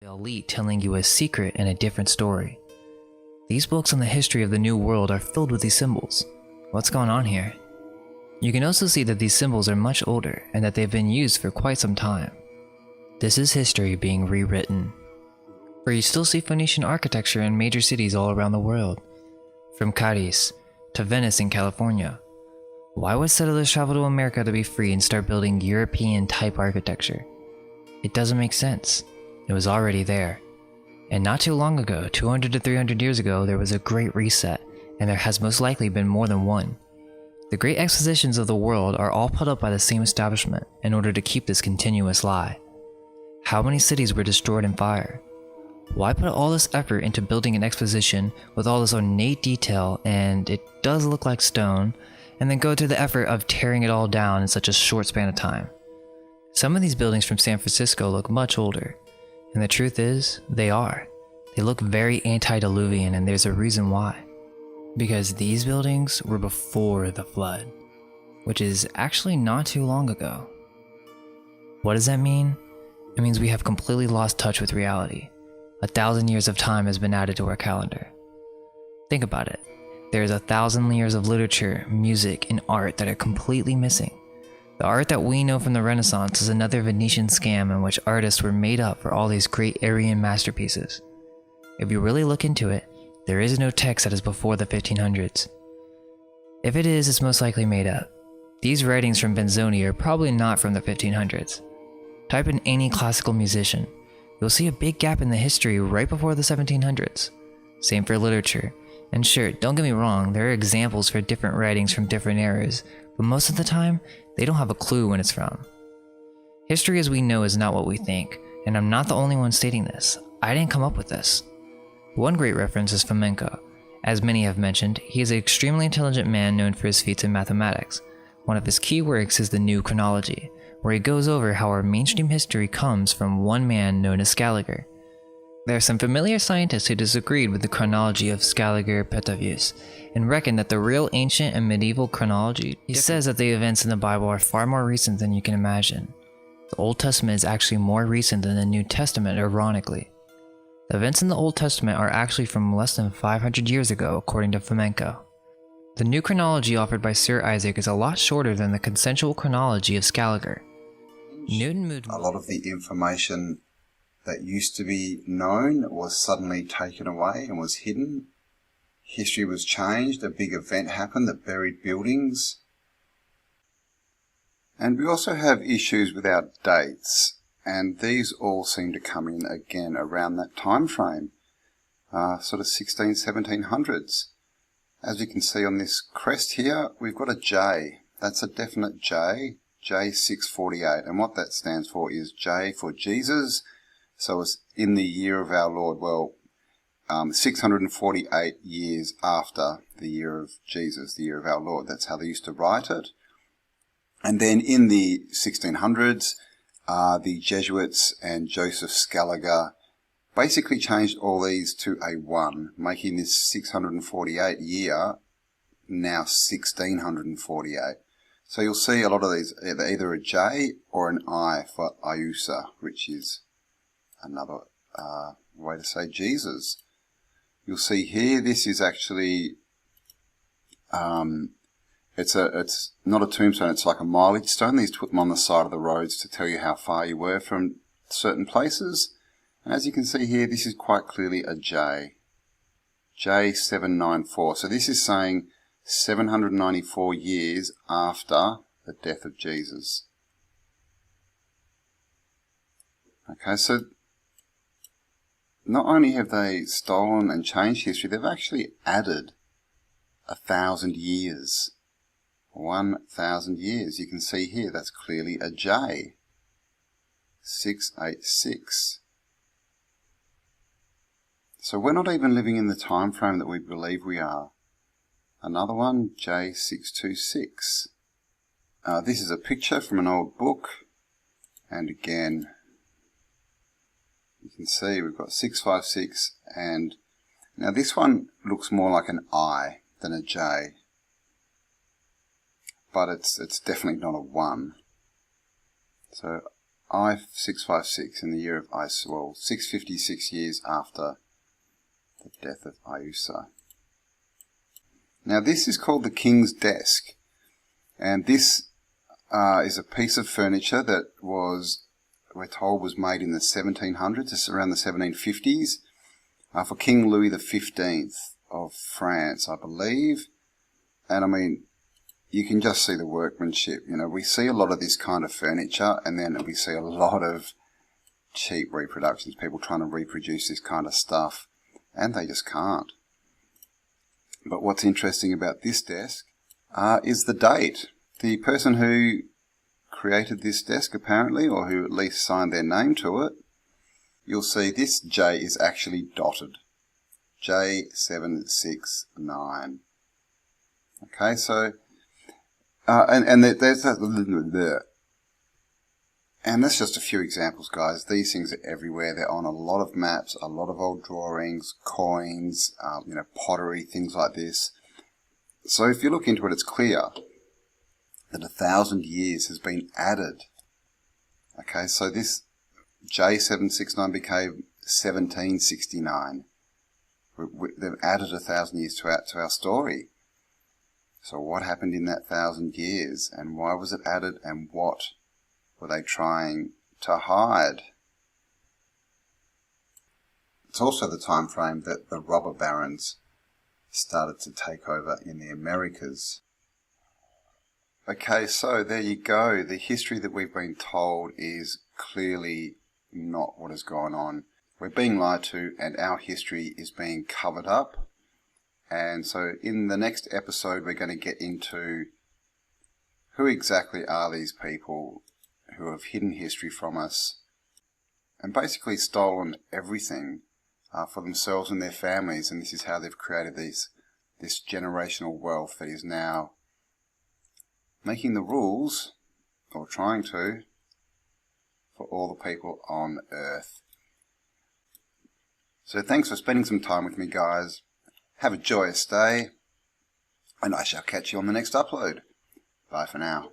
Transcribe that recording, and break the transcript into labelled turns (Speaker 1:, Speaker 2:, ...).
Speaker 1: The elite telling you a secret and a different story. These books on the history of the New World are filled with these symbols. What's going on here? You can also see that these symbols are much older and that they've been used for quite some time. This is history being rewritten. For you still see Phoenician architecture in major cities all around the world, from Cadiz to Venice in California. Why would settlers travel to America to be free and start building European-type architecture? It doesn't make sense. It was already there. And not too long ago, 200 to 300 years ago, there was a great reset, and there has most likely been more than one. The great expositions of the world are all put up by the same establishment in order to keep this continuous lie. How many cities were destroyed in fire? Why put all this effort into building an exposition with all this ornate detail, and it does look like stone, and then go through the effort of tearing it all down in such a short span of time? Some of these buildings from San Francisco look much older, and the truth is, they are. They look very antediluvian, and there's a reason why. Because these buildings were before the flood, which is actually not too long ago. What does that mean? It means we have completely lost touch with reality. 1,000 years of time has been added to our calendar. Think about it. There's 1,000 years of literature, music, and art that are completely missing. The art that we know from the Renaissance is another Venetian scam in which artists were made up for all these great Aryan masterpieces. If you really look into it, there is no text that is before the 1500s. If it is, it's most likely made up. These writings from Benzoni are probably not from the 1500s. Type in any classical musician. You'll see a big gap in the history right before the 1700s. Same for literature. And sure, don't get me wrong, there are examples for different writings from different eras, but most of the time, they don't have a clue when it's from. History as we know is not what we think, and I'm not the only one stating this. I didn't come up with this. One great reference is Fomenko. As many have mentioned, he is an extremely intelligent man known for his feats in mathematics. One of his key works is the New Chronology, where he goes over how our mainstream history comes from one man known as Scaliger. There are some familiar scientists who disagreed with the chronology of Scaliger-Petavius and reckon that the real ancient and medieval chronology. He says that the events in the Bible are far more recent than you can imagine. The Old Testament is actually more recent than the New Testament, ironically. The events in the Old Testament are actually from less than 500 years ago, according to Fomenko. The new chronology offered by Sir Isaac is a lot shorter than the consensual chronology of Scaliger. Newton moved
Speaker 2: a lot of the information that used to be known was suddenly taken away and was hidden. History was changed, a big event happened that buried buildings. And we also have issues with our dates, and these all seem to come in again around that time frame, sort of 1700s. As you can see on this crest here, we've got a J. That's a definite J, J648, and what that stands for is J for Jesus. So it's in the year of our Lord, 648 years after the year of Jesus, the year of our Lord. That's how they used to write it. And then in the 1600s, the Jesuits and Joseph Scaliger basically changed all these to a 1, making this 648 year now 1648. So you'll see a lot of these either a J or an I for Iusa, which is another way to say Jesus. You'll see here, this is actually, it's not a tombstone, it's like a mileage stone. These put them on the side of the roads to tell you how far you were from certain places. And as you can see here, this is quite clearly a J, J794. So this is saying 794 years after the death of Jesus. Okay, so not only have they stolen and changed history, they've actually added 1,000 years. 1,000 years. You can see here, that's clearly a J. 686. So we're not even living in the time frame that we believe we are. Another one, J626. This is a picture from an old book. And again, you can see we've got 656, and now this one looks more like an I than a J, but it's definitely not a 1. So I-656 in the year of well, 656 years after the death of Iusa. Now this is called the King's Desk, and this is a piece of furniture that we're told was made in the 1700s, just around the 1750s, for King Louis XV of France, I believe. And I mean, you can just see the workmanship. You know, we see a lot of this kind of furniture, and then we see a lot of cheap reproductions, people trying to reproduce this kind of stuff, and they just can't. But what's interesting about this desk is the date. The person who created this desk, apparently, or who at least signed their name to it, you'll see this J is actually dotted. J769. Okay, so, and there's that. And that's just a few examples, guys. These things are everywhere. They're on a lot of maps, a lot of old drawings, coins, pottery, things like this. So if you look into it, it's clear that 1,000 years has been added. Okay, so this J769 became 1769. They've added 1,000 years to our story. So what happened in that 1,000 years, and why was it added, and what were they trying to hide? It's also the time frame that the robber barons started to take over in the Americas. Okay, so there you go. The history that we've been told is clearly not what has gone on. We're being lied to, and our history is being covered up. And so in the next episode, we're going to get into who exactly are these people who have hidden history from us and basically stolen everything for themselves and their families. And this is how they've created this generational wealth that is now making the rules, or trying to, for all the people on Earth. So thanks for spending some time with me, guys. Have a joyous day, and I shall catch you on the next upload. Bye for now.